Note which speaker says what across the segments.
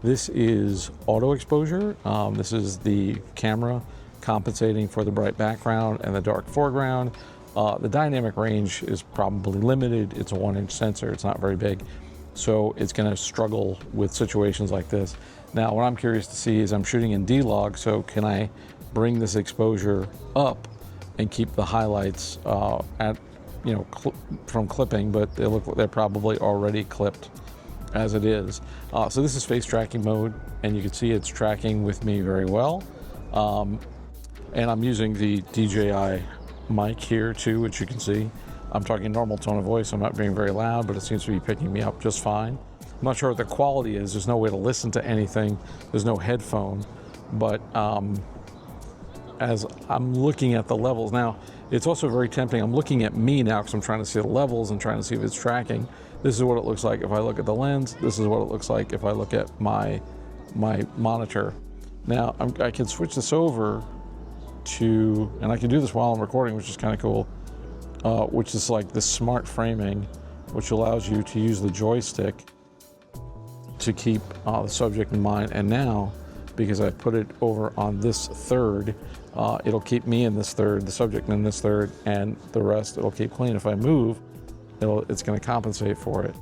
Speaker 1: This is auto exposure. This is the camera compensating for the bright background and the dark foreground. The dynamic range is probably limited. It's a 1-inch sensor, it's not very big. So it's gonna struggle with situations like this. Now, what I'm curious to see is I'm shooting in D-Log, so can I bring this exposure up and keep the highlights at, you know, from clipping, but they look like they're probably already clipped as it is. So this is face tracking mode, and you can see it's tracking with me very well. And I'm using the DJI mic here too, which you can see. I'm talking normal tone of voice. I'm not being very loud, but it seems to be picking me up just fine. I'm not sure what the quality is. There's no way to listen to anything. There's no headphone, but as I'm looking at the levels now, it's also very tempting. I'm looking at me now because I'm trying to see the levels and trying to see if it's tracking. This is what it looks like if I look at the lens. This is what it looks like if I look at my monitor. Now I can switch this over to, and I can do this while I'm recording, which is kind of cool, which is like the smart framing, which allows you to use the joystick to keep the subject in mind. And now, because I put it over on this third, it'll keep me in this third, the subject in this third, and the rest it'll keep clean. If I move, it's going to compensate for it,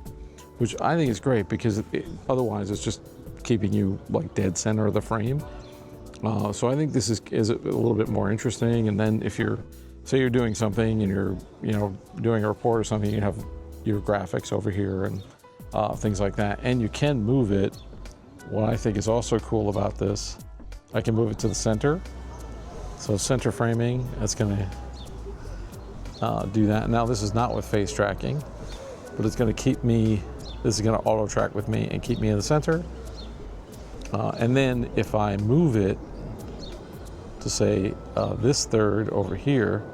Speaker 1: which I think is great, because otherwise it's just keeping you like dead center of the frame. So I think this is a little bit more interesting. And then if say you're doing something and you're, you know, doing a report or something, you have your graphics over here and things like that, and you can move it. What I think is also cool about this, I can move it to the center. So center framing, that's gonna do that. Now this is not with face tracking, but it's gonna keep me, this is gonna auto track with me and keep me in the center. And then if I move it to say this third over here,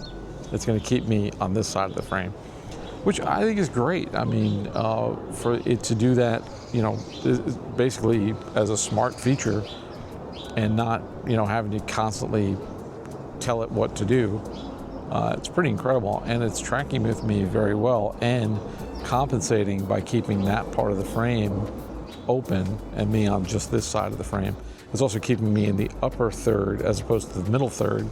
Speaker 1: it's gonna keep me on this side of the frame, which I think is great. I mean, for it to do that, you know, basically as a smart feature and not, you know, having to constantly tell it what to do. It's pretty incredible, and it's tracking with me very well and compensating by keeping that part of the frame open and me on just this side of the frame. It's also keeping me in the upper third as opposed to the middle third.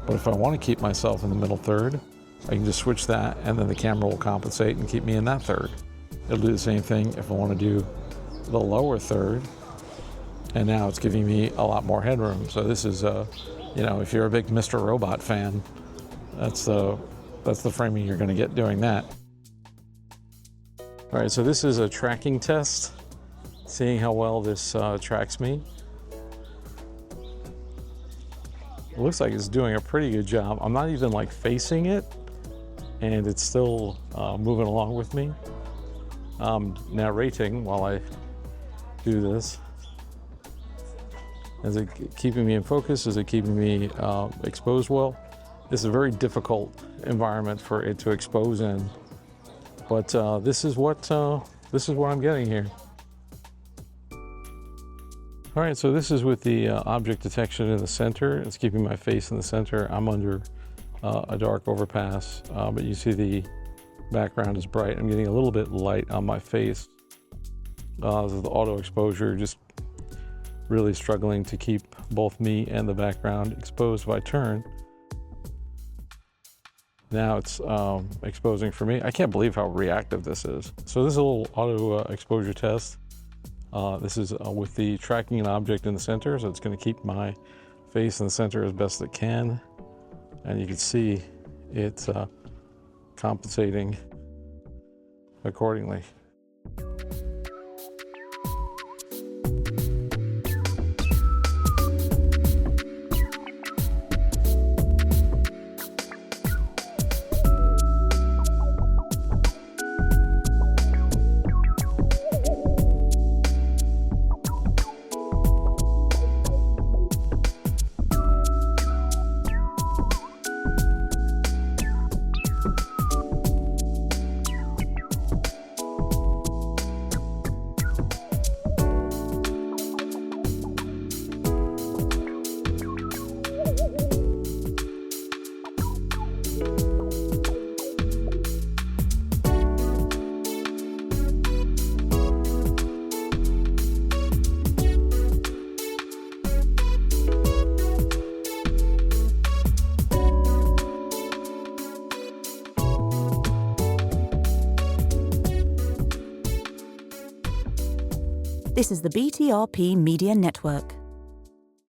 Speaker 1: But if I want to keep myself in the middle third, I can just switch that, and then the camera will compensate and keep me in that third. It'll do the same thing if I want to do the lower third, and now it's giving me a lot more headroom. So this is, you know, if you're a big Mr. Robot fan, that's the framing you're going to get doing that. All right, so this is a tracking test, seeing how well this tracks me. It looks like it's doing a pretty good job. I'm not even like facing it, and it's still moving along with me. Narrating while I do this. Is it keeping me in focus? Is it keeping me exposed well? This is a very difficult environment for it to expose in, but this is what I'm getting here. All right, so this is with the object detection in the center. It's keeping my face in the center. I'm under a dark overpass, but you see the background is bright. I'm getting a little bit light on my face. This is the auto exposure, just really struggling to keep both me and the background exposed. If I turn, now it's exposing for me. I can't believe how reactive this is. So this is a little auto exposure test. This is with the tracking an object in the center, so it's going to keep my face in the center as best it can. And you can see it's compensating accordingly.
Speaker 2: This is the BTRP Media Network.